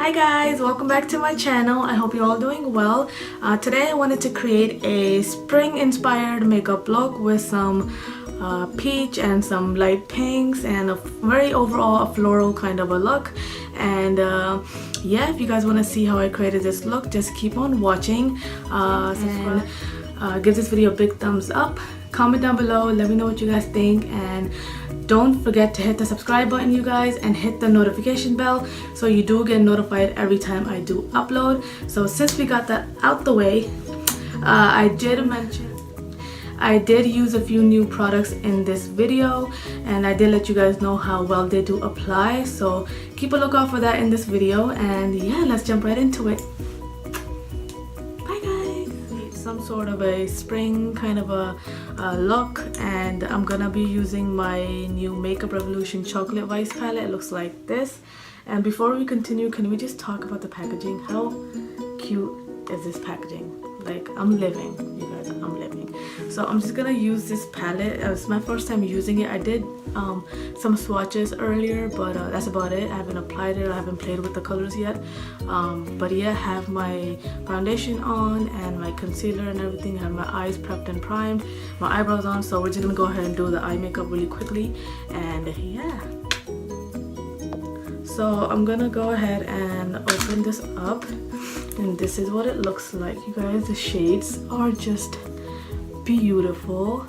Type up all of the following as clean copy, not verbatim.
Hi guys, welcome back to my channel. I hope you're all doing well. Today I wanted to create a spring inspired makeup look with some peach and some light pinks and a very overall a floral kind of a look. And yeah, if you guys want to see how I created this look, just keep on watching. Give this video a big thumbs up. Comment down below, let me know what you guys think, and don't forget to hit the subscribe button, you guys, and hit the notification bell so you do get notified every time I do upload. So since we got that out the way, I did use a few new products in this video, and I did let you guys know how well they do apply, so keep a lookout for that in this video. And yeah, let's jump right into it. Bye guys. Some sort of a spring kind of a look, and I'm gonna be using my new Makeup Revolution chocolate vice palette. It looks like this. And before we continue, can we just talk about the packaging? How cute is this packaging? Like, I'm living, you guys, I'm living. So I'm just gonna use this palette. It's my first time using it. I did some swatches earlier, but that's about it. I haven't applied it, I haven't played with the colors yet. But yeah, I have my foundation on and my concealer and everything. I have my eyes prepped and primed, my eyebrows on, so we're just gonna go ahead and do the eye makeup really quickly. And yeah, so I'm gonna go ahead and open this up, and this is what it looks like, you guys. The shades are just beautiful.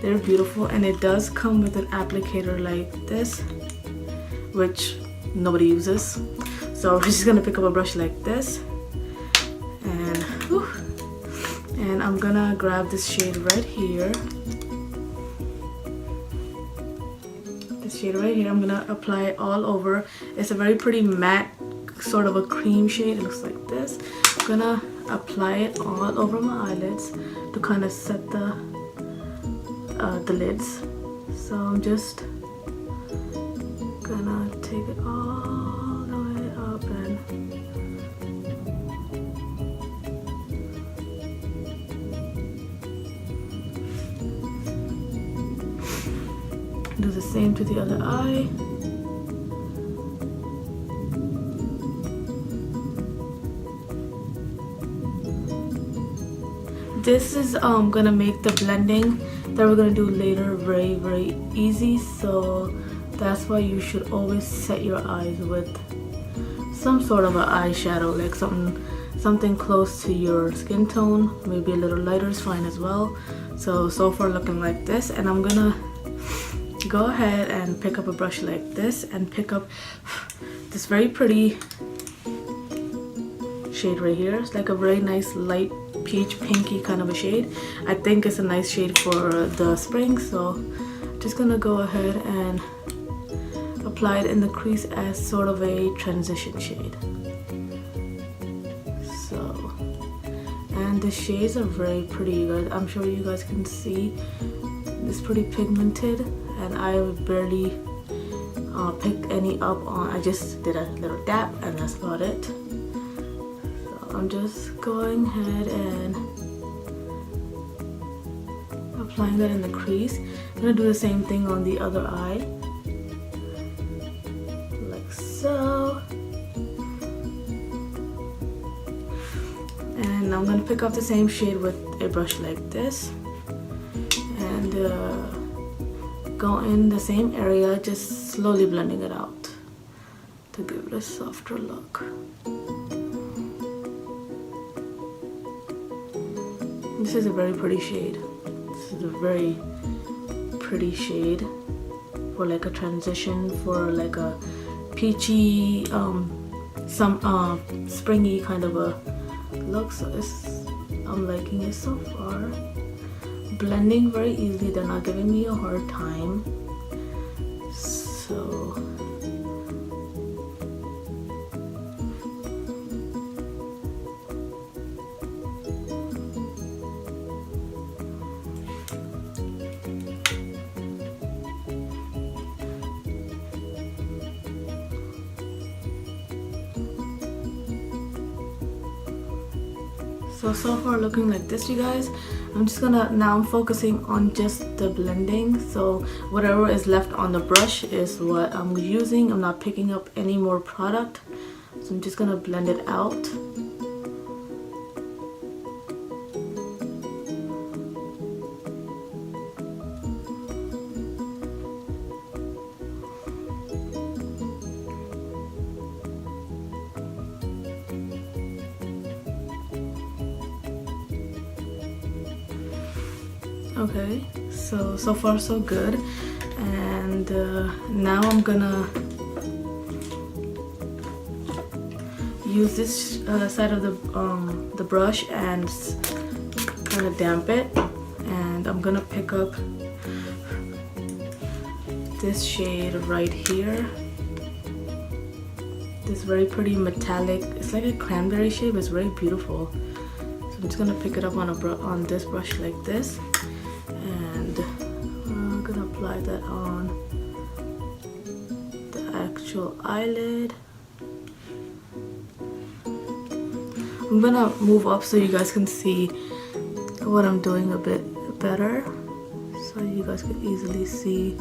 They're beautiful, and it does come with an applicator like this, which nobody uses. So we're just gonna pick up a brush like this, and whew, and I'm gonna grab this shade right here. This shade right here, I'm gonna apply it all over. It's a very pretty matte, sort of a cream shade. It looks like this. I'm gonna apply it all over my eyelids to kind of set the lids. So I'm just gonna take it all the way up and do the same to the other eye. This is gonna make the blending that we're gonna do later very easy, so that's why you should always set your eyes with some sort of an eyeshadow, like something close to your skin tone. Maybe a little lighter is fine as well. So far looking like this, and I'm gonna go ahead and pick up a brush like this and pick up this very pretty shade right here. It's like a very nice light peach pinky kind of a shade. I think it's a nice shade for the spring, so just gonna go ahead and apply it in the crease as sort of a transition shade. So, and the shades are very pretty, you guys. I'm sure you guys can see it's pretty pigmented, and I barely picked any up on. I just did a little dab, and that's about it. I'm just going ahead and applying that in the crease. I'm gonna do the same thing on the other eye, like so. And I'm gonna pick up the same shade with a brush like this and go in the same area, just slowly blending it out to give it a softer look. This is a very pretty shade. This is a very pretty shade for like a transition, for like a peachy, some springy kind of a look. So I'm liking it so far. Blending very easily. They're not giving me a hard time. So so far looking like this, you guys. Now I'm focusing on just the blending, so whatever is left on the brush is what I'm using. I'm not picking up any more product, so I'm just gonna blend it out. Okay, so far so good. And now I'm gonna use this side of the brush and kind of damp it, and I'm gonna pick up this shade right here, this very pretty metallic, it's like a cranberry shade, but it's very beautiful. So I'm just gonna pick it up on this brush like this, and I'm gonna apply that on the actual eyelid. I'm gonna move up so you guys can see what I'm doing a bit better, so you guys can easily see.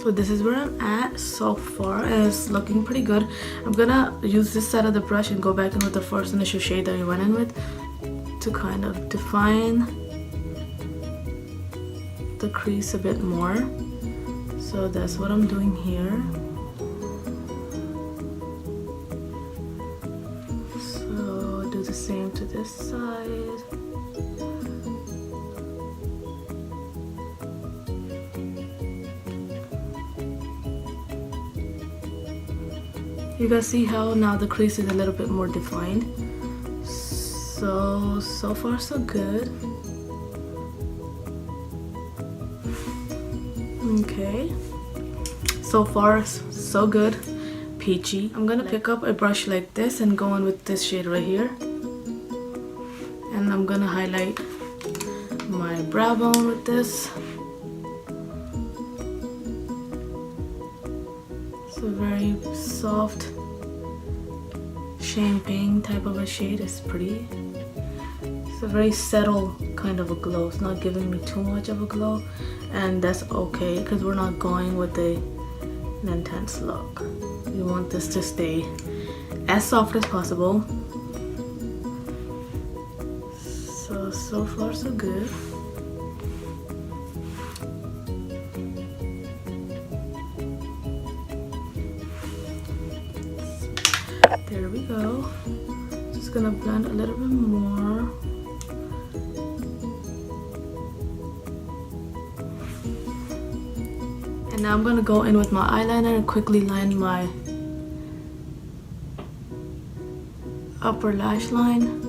So this is where I'm at so far. It's looking pretty good. I'm gonna use this side of the brush and go back in with the first initial shade that we went in with to kind of define the crease a bit more. So that's what I'm doing here. So do the same to this side. You guys see how now the crease is a little bit more defined. So far so good. Okay, so far so good. Peachy. I'm gonna pick up a brush like this and go in with this shade right here, and I'm gonna highlight my brow bone with this. It's a very soft champagne type of a shade. It's pretty. It's a very subtle kind of a glow. It's not giving me too much of a glow, and that's okay because we're not going with an intense look. We want this to stay as soft as possible. So far so good. There we go. Just gonna blend a little bit more. And now I'm gonna go in with my eyeliner and quickly line my upper lash line.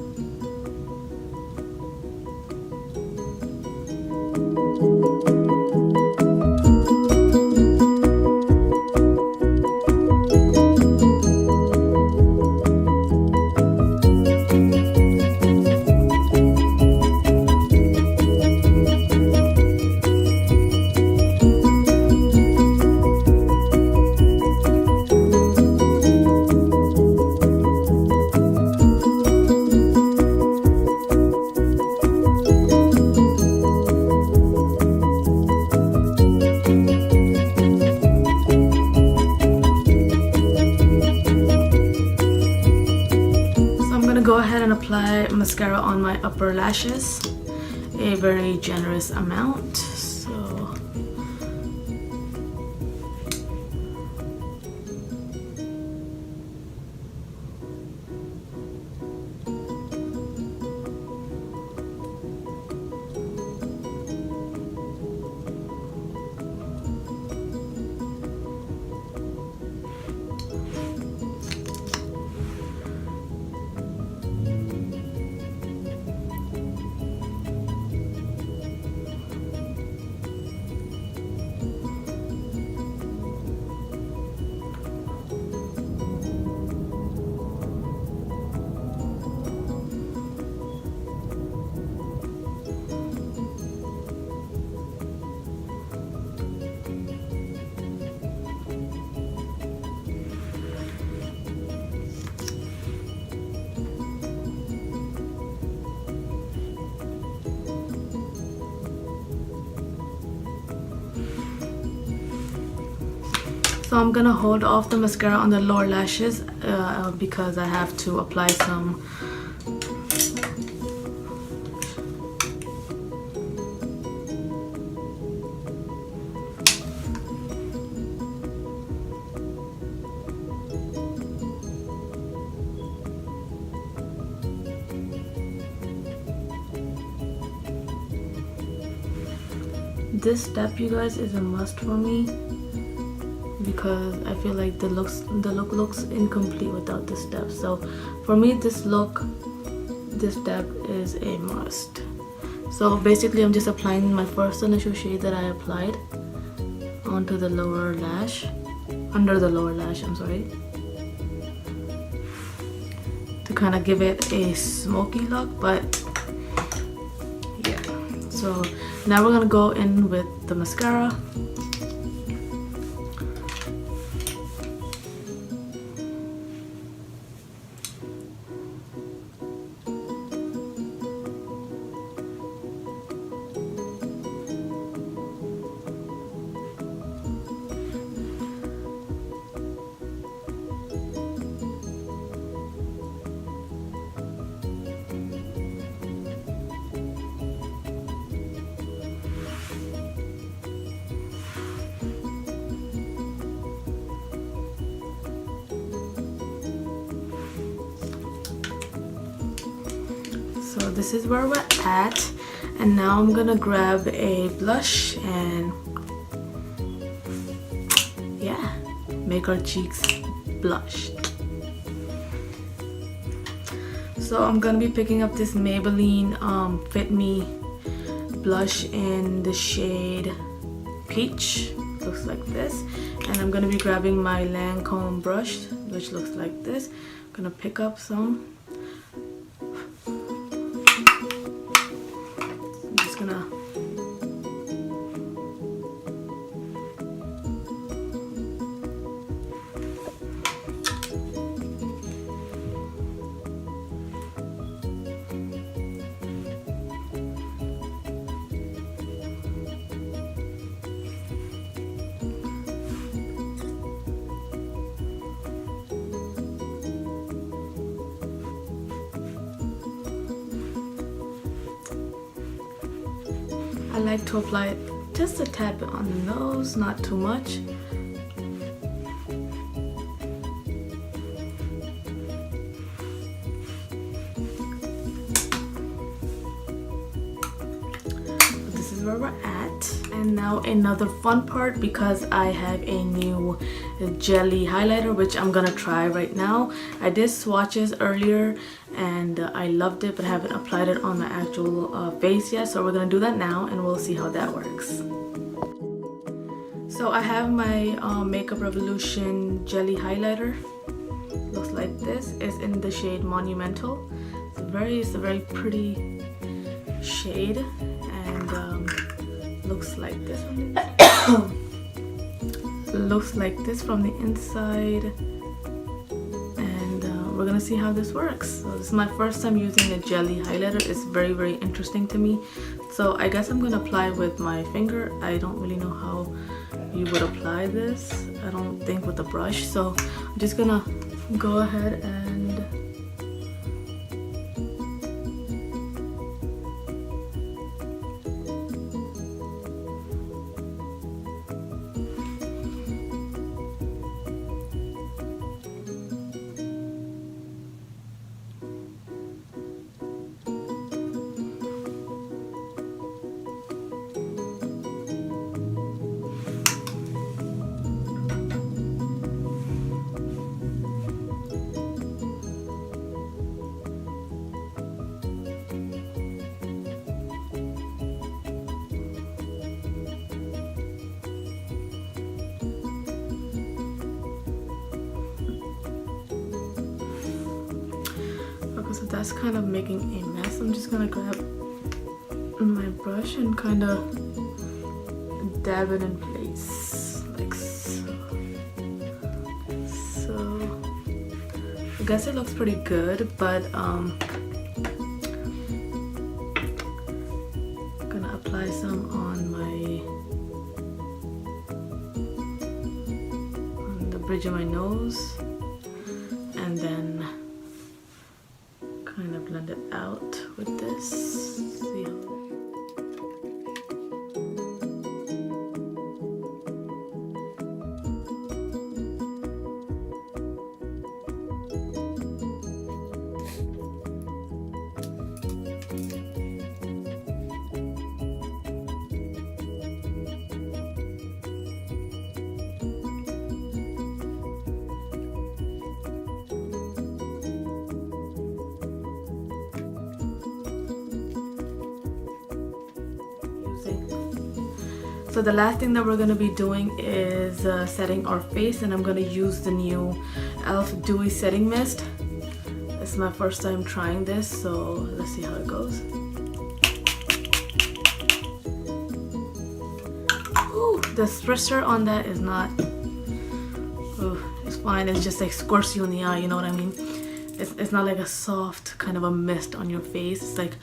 Go ahead and apply mascara on my upper lashes, a very generous amount. So So I'm gonna hold off the mascara on the lower lashes because I have to apply some this step, you guys, is a must for me because I feel like the look looks incomplete without this step. So for me, this step is a must. So basically I'm just applying my first initial shade that I applied onto the lower lash, under the lower lash, I'm sorry, to kind of give it a smoky look. But yeah, so now we're gonna go in with the mascara. So this is where we're at, and now I'm gonna grab a blush and yeah, make our cheeks blush. So I'm gonna be picking up this Maybelline Fit Me blush in the shade Peach, looks like this, and I'm gonna be grabbing my Lancome brush, which looks like this. I'm gonna pick up some. I like to apply it just a tad bit on the nose, not too much. This is where we're at. And now another fun part, because I have a new jelly highlighter which I'm gonna try right now. I did swatches earlier and I loved it, but I haven't applied it on my actual face yet, so we're gonna do that now and we'll see how that works. So I have my Makeup Revolution jelly highlighter. Looks like this. It's in the shade Monumental. It's a very pretty shade, and looks like this from the looks like this from the inside. And we're gonna see how this works. So this is my first time using a jelly highlighter. It's very, very interesting to me. So I guess I'm gonna apply with my finger. I don't really know how you would apply this. I don't think with a brush. So I'm just gonna go ahead and that's kind of making a mess. I'm just gonna grab my brush and kind of dab it in place like so. I guess it looks pretty good, but I'm gonna apply some on the bridge of my nose and then kind of blend it out with this. See how So the last thing that we're going to be doing is setting our face, and I'm going to use the new e.l.f. Dewy Setting Mist. It's my first time trying this, so let's see how it goes. Ooh, the spritzer on that is not, it's fine. It's just like squirts you in the eye, you know what I mean? It's not like a soft kind of a mist on your face. It's like,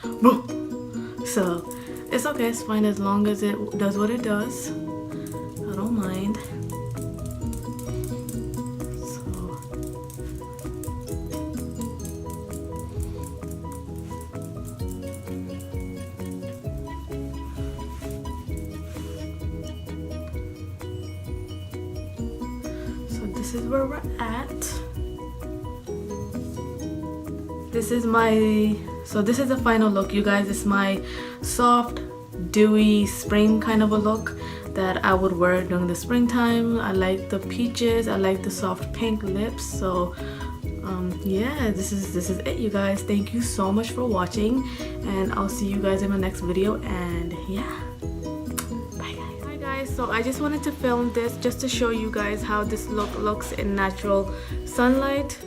so it's okay, it's fine as long as it does what it does. I don't mind. So this is where we're at. This is the final look, you guys. It's my soft, dewy spring kind of a look that I would wear during the springtime. I like the peaches, I like the soft pink lips. So yeah, this is it, you guys. Thank you so much for watching, and I'll see you guys in my next video. And yeah, bye guys. Hi guys, so I just wanted to film this just to show you guys how this look looks in natural sunlight.